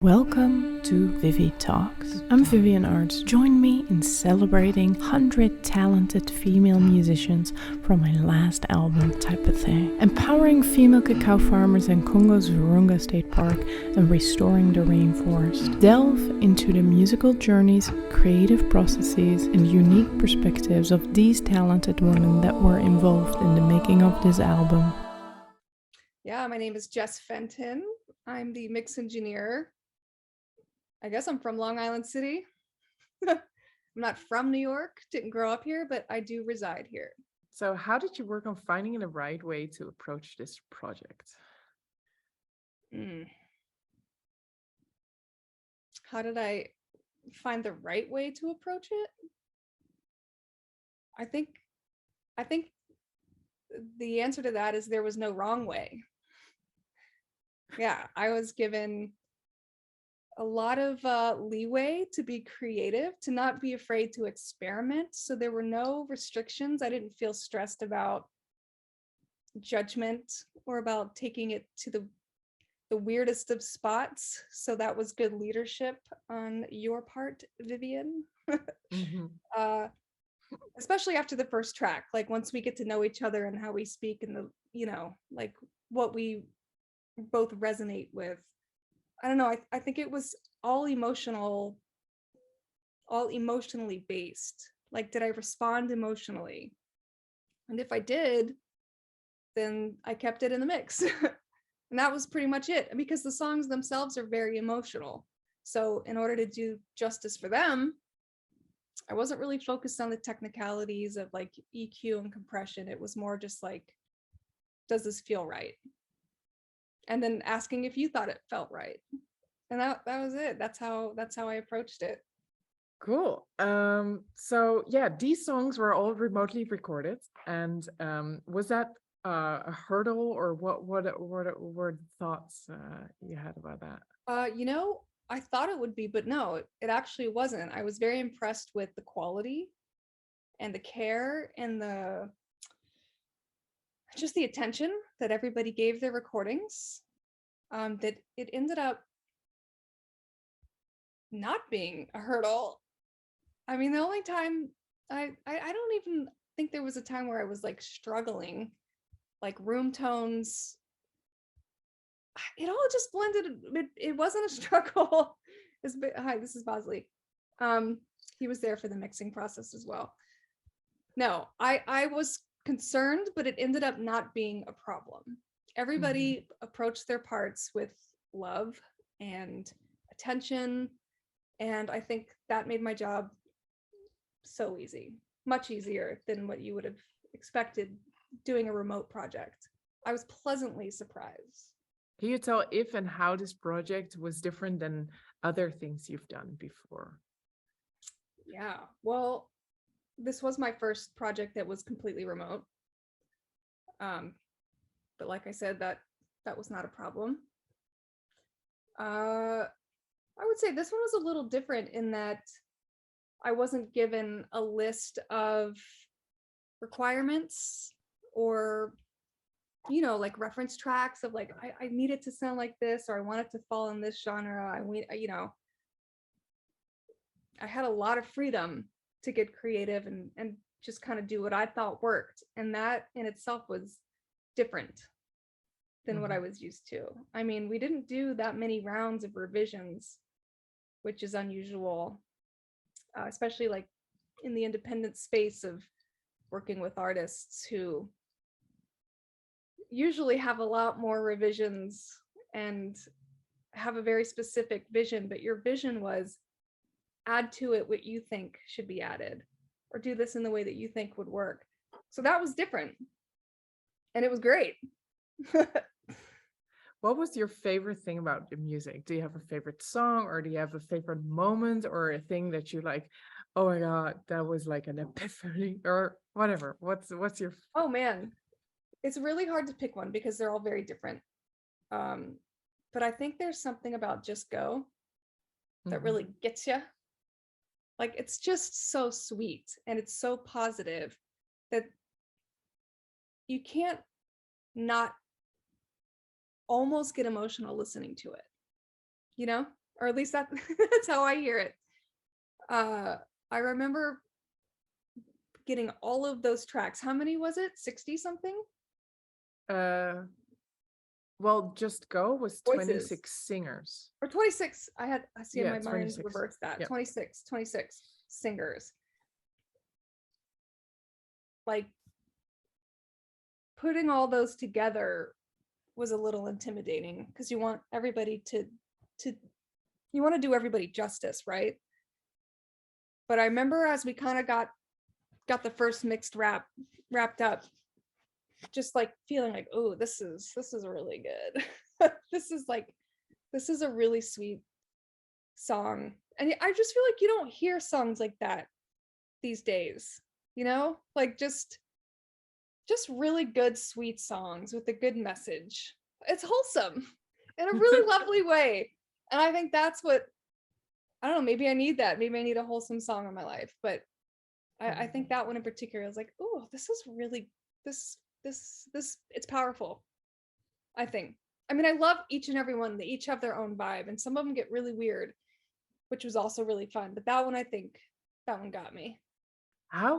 Welcome to ViviTalks. I'm Vivienne Aerts. Join me in celebrating 100 talented female musicians from my last album, Typuhthâng, empowering female cacao farmers in Congo's Virunga State Park and restoring the rainforest. Delve into the musical journeys, creative processes, and unique perspectives of these talented women that were involved in the making of this album. Yeah, my name is Jess Fenton. I'm the mix engineer. I guess I'm from Long Island City. I'm not from New York, didn't grow up here, but I do reside here. So how did you work on finding the right way to approach this project? How did I find the right way to approach it? I think the answer to that is there was no wrong way. Yeah, I was given a lot of leeway to be creative, to not be afraid to experiment. So there were no restrictions. I didn't feel stressed about judgment or about taking it to the weirdest of spots. So that was good leadership on your part, Vivienne. Especially after the first track, like once we get to know each other and how we speak and like what we both resonate with. I don't know. I think it was all emotionally based. Like, did I respond emotionally? And if I did, then I kept it in the mix. And that was pretty much it, because the songs themselves are very emotional. So in order to do justice for them, I wasn't really focused on the technicalities of like EQ and compression. It was more just like, does this feel right? And then asking if you thought it felt right. And that was it. That's how I approached it. Cool. So yeah, these songs were all remotely recorded. And was that a hurdle, or what were the thoughts you had about that? I thought it would be, but no, it actually wasn't. I was very impressed with the quality and the care and just the attention that everybody gave their recordings. That it ended up not being a hurdle. I mean, the only time I don't even think there was a time where I was like struggling, like room tones. It all just blended. It wasn't a struggle. Hi, this is Bosley. He was there for the mixing process as well. No, I was concerned, but it ended up not being a problem. Everybody approached their parts with love and attention, and I think that made my job so easy, much easier than what you would have expected doing a remote project. I was pleasantly surprised. Can you tell if and how this project was different than other things you've done before? Yeah, well, this was my first project that was completely remote. But like I said, that was not a problem. I would say this one was a little different in that I wasn't given a list of requirements or like reference tracks of like I need it to sound like this, or I want it to fall in this genre. I had a lot of freedom to get creative and just kind of do what I thought worked, and that in itself was different than what I was used to. I mean, we didn't do that many rounds of revisions, which is unusual, especially like in the independent space of working with artists who usually have a lot more revisions and have a very specific vision, but your vision was add to it what you think should be added, or do this in the way that you think would work. So that was different, and it was great. What was your favorite thing about the music? Do you have a favorite song, or do you have a favorite moment, or a thing that you like, oh my God, that was like an epiphany, or whatever? What's your... Oh man, it's really hard to pick one because they're all very different. But I think there's something about Just Go that really gets you. Like, it's just so sweet and it's so positive that you can't not almost get emotional listening to it. or at least that's how I hear it. I remember getting all of those tracks. How many was it? 60 something? Well, Just Go was Voices. 26 singers. Or 26. I see in Yeah, my mind 26. reverse that. Yep. 26 singers. Like, putting all those together was a little intimidating because you want everybody to you want to do everybody justice, right? But I remember as we kind of got the first mixed wrapped up, just like feeling like, oh, this is really good. this is a really sweet song. And I just feel like you don't hear songs like that these days, you know? Like just really good, sweet songs with a good message. It's wholesome in a really lovely way. And I think that's what, I don't know, maybe I need that. Maybe I need a wholesome song in my life. But I think that one in particular, I was like, oh, this is really, this, it's powerful, I think. I mean, I love each and every one. They each have their own vibe. And some of them get really weird, which was also really fun. But that one, I think, that one got me. How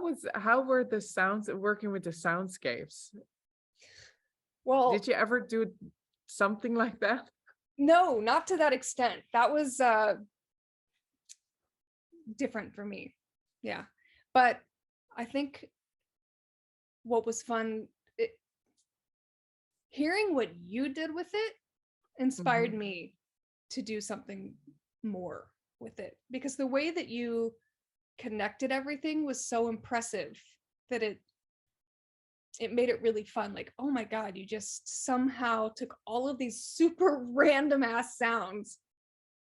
were the sounds working with the soundscapes? Well, did you ever do something like that? No, not to that extent. That was different for me. Yeah. But I think what was fun, hearing what you did with it inspired me to do something more with it, because the way that you connected everything was so impressive that it made it really fun. Like, oh my God, you just somehow took all of these super random ass sounds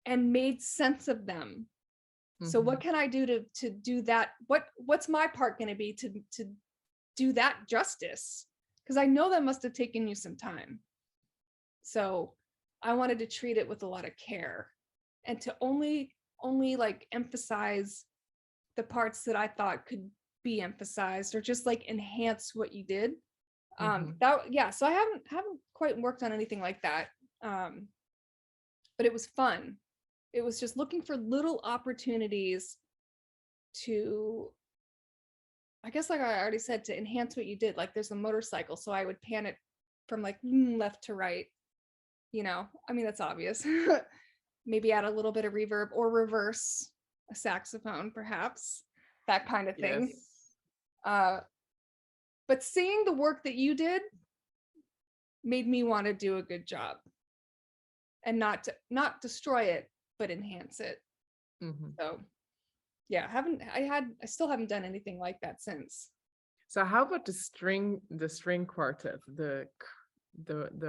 and made sense of them. So what can I do to do that? What's my part going to be to do that justice? Because I know that must have taken you some time. So I wanted to treat it with a lot of care and to only like emphasize the parts that I thought could be emphasized or just like enhance what you did. So I haven't quite worked on anything like that. But it was fun. It was just looking for little opportunities to, I guess, like I already said, to enhance what you did. Like there's a motorcycle, so I would pan it from like left to right, you know. I mean, that's obvious. Maybe add a little bit of reverb or reverse a saxophone, perhaps, that kind of thing. Yes. But seeing the work that you did made me want to do a good job and not destroy it, but enhance it. So yeah, I still haven't done anything like that since. So how about the string quartet, the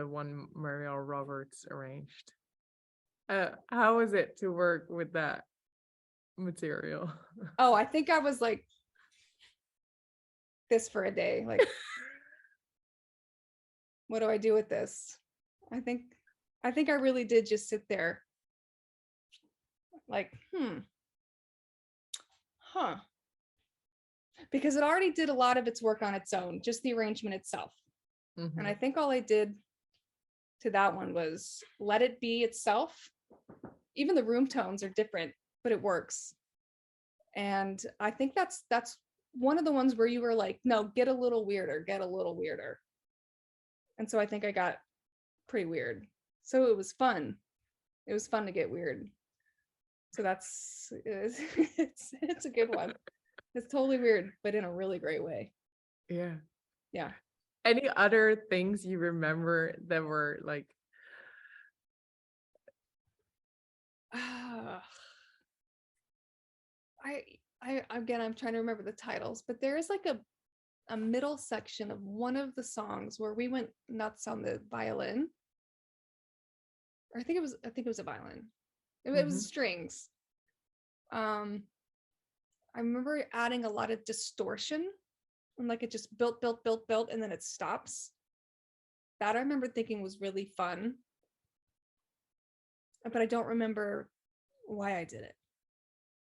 one Marielle Roberts arranged? How was it to work with that material? Oh, I think I was like this for a day. Like, what do I do with this? I think I really did just sit there like, because it already did a lot of its work on its own, just the arrangement itself. And I think all I did to that one was let it be itself. Even the room tones are different, but it works. And I think that's one of the ones where you were like, no, get a little weirder. And so I think I got pretty weird. So it was fun. It was fun to get weird. So it's a good one. It's totally weird, but in a really great way. Yeah. Yeah. Any other things you remember that were like? I'm trying to remember the titles, but there is like a middle section of one of the songs where we went nuts on the violin. Or I think it was a violin. It was strings. I remember adding a lot of distortion and like it just built, and then it stops. That I remember thinking was really fun. But I don't remember why I did it.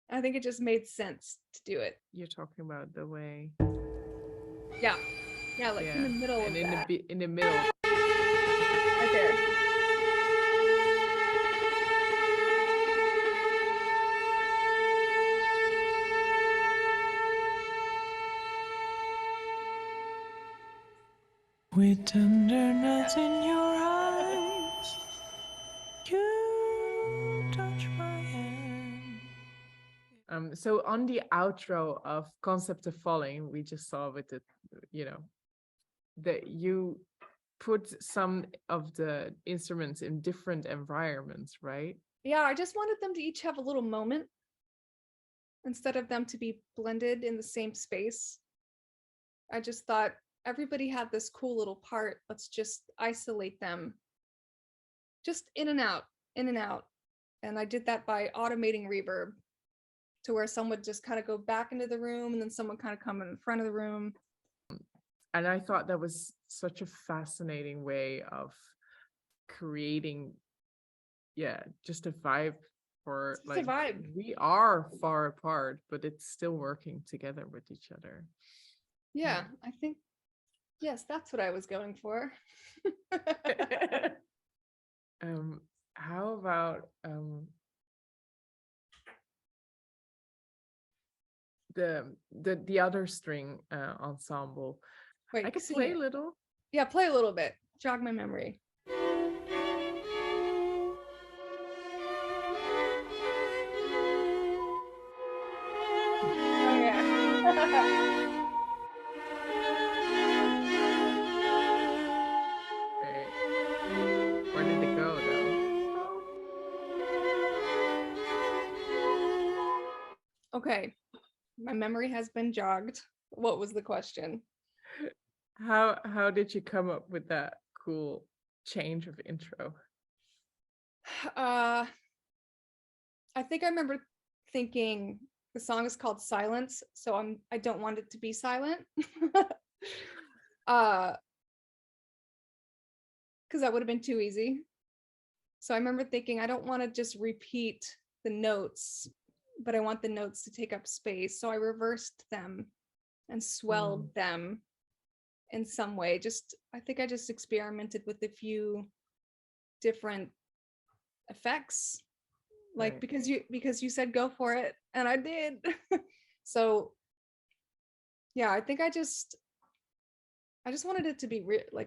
I think it just made sense to do it. You're talking about the way. Yeah, like in the middle and of that. in the middle. Right there. With tenderness in your eyes, you touch my hand. So on the outro of Concept of Falling, we just saw with it, that you put some of the instruments in different environments, right? Yeah, I just wanted them to each have a little moment instead of them to be blended in the same space. I just thought everybody had this cool little part. Let's just isolate them. Just in and out, in and out. And I did that by automating reverb to where some would just kind of go back into the room and then someone kind of come in front of the room. And I thought that was such a fascinating way of creating, just a vibe for It's just a vibe. we are far apart, but it's still working together with each other. Yeah, I think, yes, that's what I was going for. How about the other string ensemble? Wait, I could sing play it. a little. Yeah, play a little bit. Jog my memory. Oh yeah. Okay. Where did it go though? Okay, my memory has been jogged. What was the question? How did you come up with that cool change of intro? I think I remember thinking the song is called Silence, so I don't want it to be silent. Because that would have been too easy. So I remember thinking I don't want to just repeat the notes, but I want the notes to take up space. So I reversed them and swelled them in some way. I think I just experimented with a few different effects, like Right. because you said go for it, and I did. So yeah, I think I just wanted it to be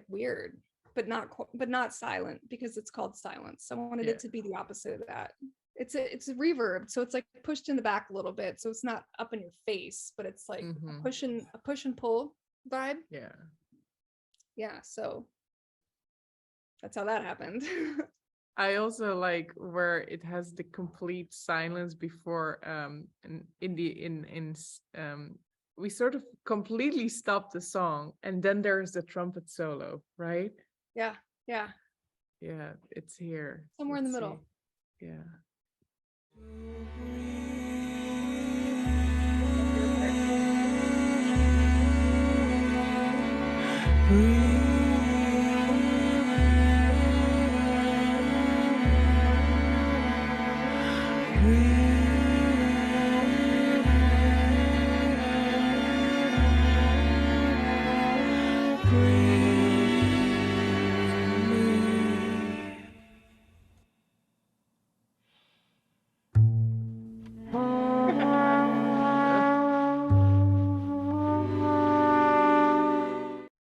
weird, but not silent, because it's called Silence. I wanted Yeah. it to be the opposite of that. It's a reverb, so it's like pushed in the back a little bit, so it's not up in your face, but it's like a push and pull vibe. Yeah, so that's how that happened. I also like where it has the complete silence before we sort of completely stop the song, and then there's the trumpet solo, right? Yeah, Yeah, it's here. somewhere in the Let's middle. see. Yeah.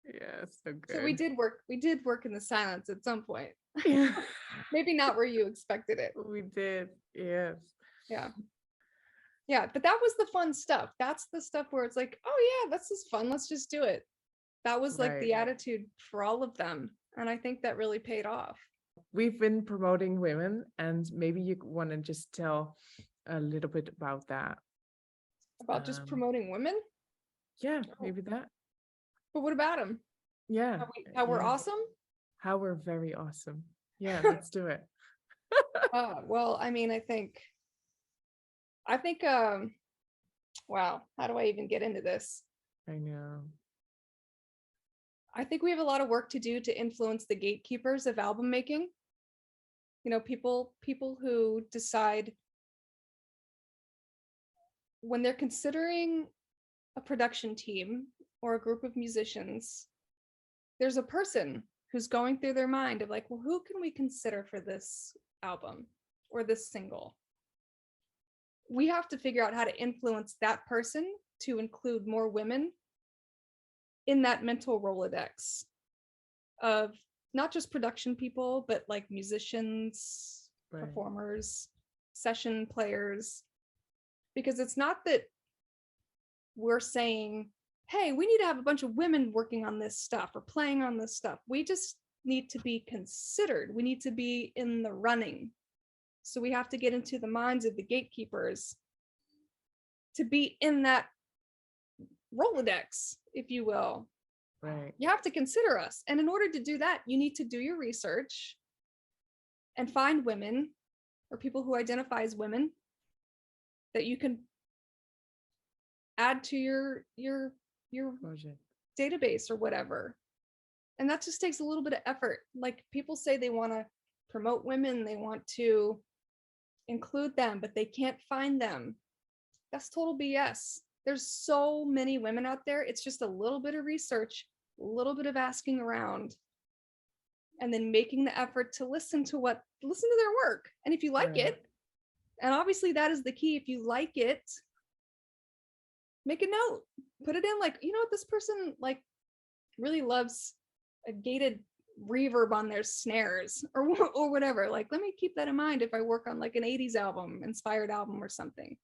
Yeah, so good. So we did work in the silence at some point. Yeah. Maybe not where you expected it. We did, yes. Yeah, but that was the fun stuff. That's the stuff where it's like, oh yeah, this is fun, let's just do it. That was like the attitude for all of them, and I think that really paid off. We've been promoting women, and maybe you want to just tell a little bit about that. About just promoting women? Yeah, maybe that. But what about them? Yeah. How we're awesome? How we're very awesome. Yeah, let's do it. Well, I mean, I think wow, how do I even get into this? I know. I think we have a lot of work to do to influence the gatekeepers of album making. You know, people who decide when they're considering a production team or a group of musicians, there's a person who's going through their mind of like, well, who can we consider for this album or this single? We have to figure out how to influence that person to include more women in that mental Rolodex. of not just production people, but like musicians, Right. performers, session players, because it's not that we're saying, hey, we need to have a bunch of women working on this stuff or playing on this stuff. We just need to be considered. We need to be in the running. So we have to get into the minds of the gatekeepers to be in that Rolodex, if you will. Right. You have to consider us. And in order to do that, you need to do your research and find women or people who identify as women that you can add to your Project. database or whatever. And that just takes a little bit of effort. Like people say they want to promote women, they want to include them, but they can't find them. That's total BS. There's so many women out there. It's just a little bit of research, a little bit of asking around, and then making the effort to listen to their work. And if you like Right. it, and obviously that is the key, if you like it, make a note, put it in, like, you know what, this person like really loves a gated reverb on their snares or whatever. Like, let me keep that in mind if I work on like an 80s album, inspired album or something,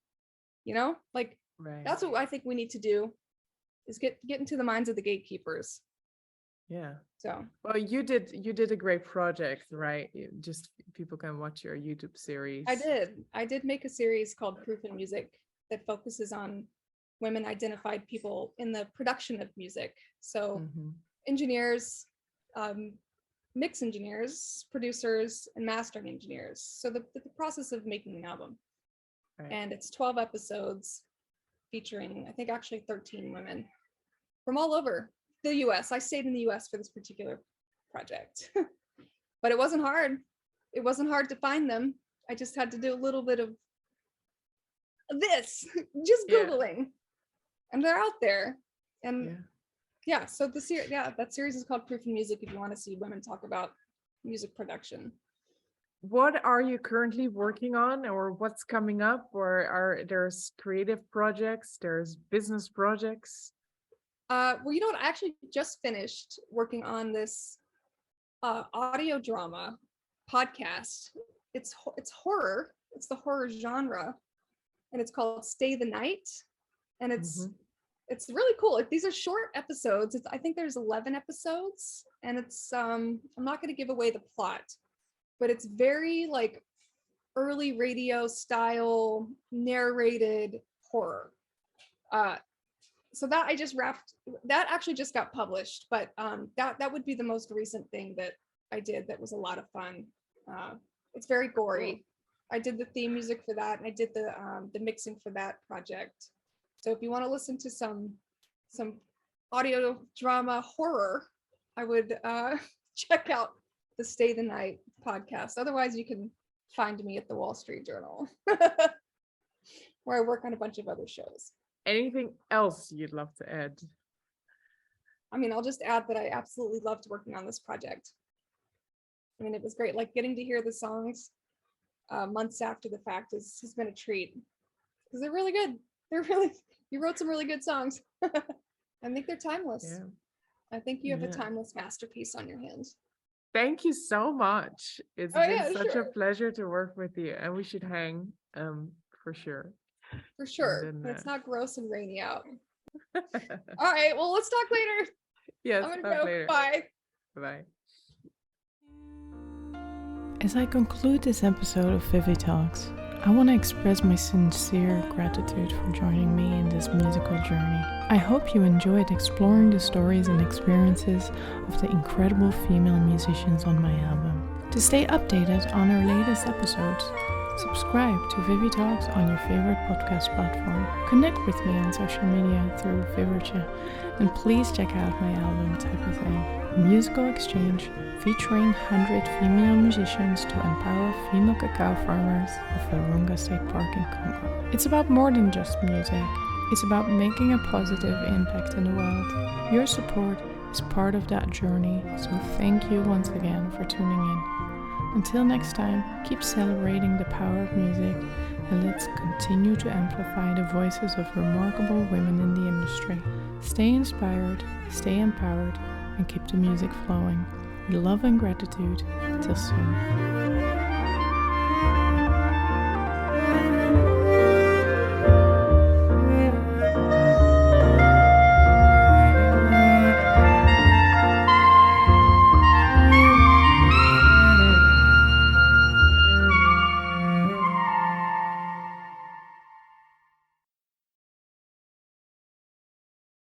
you know, like Right. that's what I think we need to do, is get into the minds of the gatekeepers. Yeah. So Well, you did a great project, right? Just people can watch your YouTube series. I did make a series called Proof in Music that focuses on women identified people in the production of music. So Mhm. engineers, mix engineers, producers, and mastering engineers. So the process of making an album. Right. And it's 12 episodes featuring, I think, actually 13 women from all over the US. I stayed in the US for this particular project, but it wasn't hard. It wasn't hard to find them. I just had to do a little bit of this, just Yeah. Googling, and they're out there. And Yeah. yeah, so that series is called Proof in Music if you want to see women talk about music production. What are you currently working on, or what's coming up, or there's creative projects, there's business projects? Well, you know what? I actually just finished working on this audio drama podcast. It's horror. It's the horror genre, and it's called Stay the Night. And it's really cool. These are short episodes. I think there's 11 episodes, and it's I'm not going to give away the plot, but it's very like early radio style narrated horror. So that I just wrapped, that actually just got published, but that would be the most recent thing that I did that was a lot of fun. It's very gory. I did the theme music for that, and I did the mixing for that project. So if you want to listen to some audio drama horror, I would check out the Stay the Night podcast. Otherwise, you can find me at the Wall Street Journal, where I work on a bunch of other shows. Anything else you'd love to add? I mean, I'll just add that I absolutely loved working on this project. I mean, it was great. Like getting to hear the songs months after the fact has been a treat, because they're really good. You wrote some really good songs. I think they're timeless. Yeah. I think you have a Yeah. timeless masterpiece on your hands. Thank you so much. It's been such a pleasure to work with you, and we should hang for sure. For sure. then, But it's not gross and rainy out. All right. Well, let's talk later. Yes, I'm gonna talk go. later. Bye. Bye. As I conclude this episode of ViviTalks, I want to express my sincere gratitude for joining me in this musical journey. I hope you enjoyed exploring the stories and experiences of the incredible female musicians on my album. To stay updated on our latest episodes, subscribe to ViviTalks on your favorite podcast platform. Connect with me on social media through Vivienne, and please check out my album Typuhthâng, a musical exchange featuring 100 female musicians to empower female cacao farmers of Virunga State Park in Congo. It's about more than just music. It's about making a positive impact in the world. Your support is part of that journey, so thank you once again for tuning in. Until next time, keep celebrating the power of music, and let's continue to amplify the voices of remarkable women in the industry. Stay inspired, stay empowered, and keep the music flowing. Love and gratitude. Till soon.